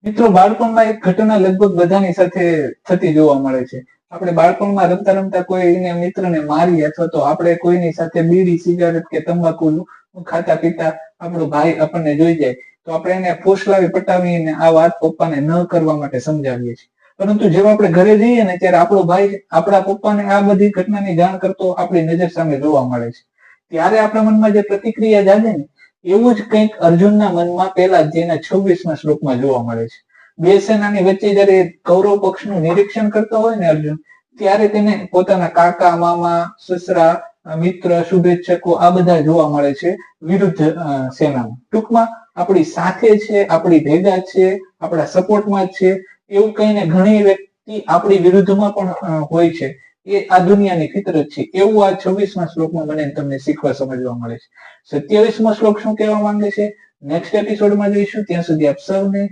મિત્રો, બાળપણમાં એક ઘટના લગભગ બધાની સાથે થતી જોવા મળે છે. આપણે બાળપણમાં રમતા રમતા કોઈને મિત્રને મારી અથવા તો આપણે કોઈની સાથે બીડી, સિગારેટ કે તંબાકુ ખાતા પીતા આપણો ભાઈ આપણને જોઈ જાય તો આપણે એને ફોસલાવી પટાવીને આ વાત પપ્પાને ન કરવા માટે સમજાવીએ છીએ. પરંતુ જેવા આપણે ઘરે જઈએ ને ત્યારે આપણો ભાઈ આપણા પપ્પાને આ બધી ઘટનાની જાણ કરતો આપણી નજર સામે જોવા મળે છે. ત્યારે આપણા મનમાં જે પ્રતિક્રિયા જાગે ને એવું જ કંઈક અર્જુનના મનમાં પહેલા જેના 26મા શ્લોકમાં જોવા મળે છે. બે સેનાની વચ્ચે જયારે કૌરવ પક્ષનું નિરીક્ષણ કરતો હોય ને અર્જુન, ત્યારે તેને પોતાના કાકા, મામા, સસરા, મિત્ર, શુભેચ્છકો આ બધા જોવા મળે છે વિરુદ્ધ સેનામાં. ટૂંકમાં આપણી સાથે છે, આપણી ભેગા છે, આપણા સપોર્ટમાં છે એવું કહીને ઘણી વ્યક્તિ આપણી વિરુદ્ધમાં પણ હોય છે. એ આ દુનિયાની ફિતરત છે એવું આ 26મા શ્લોકમાં મને તમને શીખવા સમજવા મળે છે. 27મો શ્લોક શું કહેવા માંગે છે નેક્સ્ટ એપિસોડમાં જોઈશું. ત્યાં સુધી આપ સૌને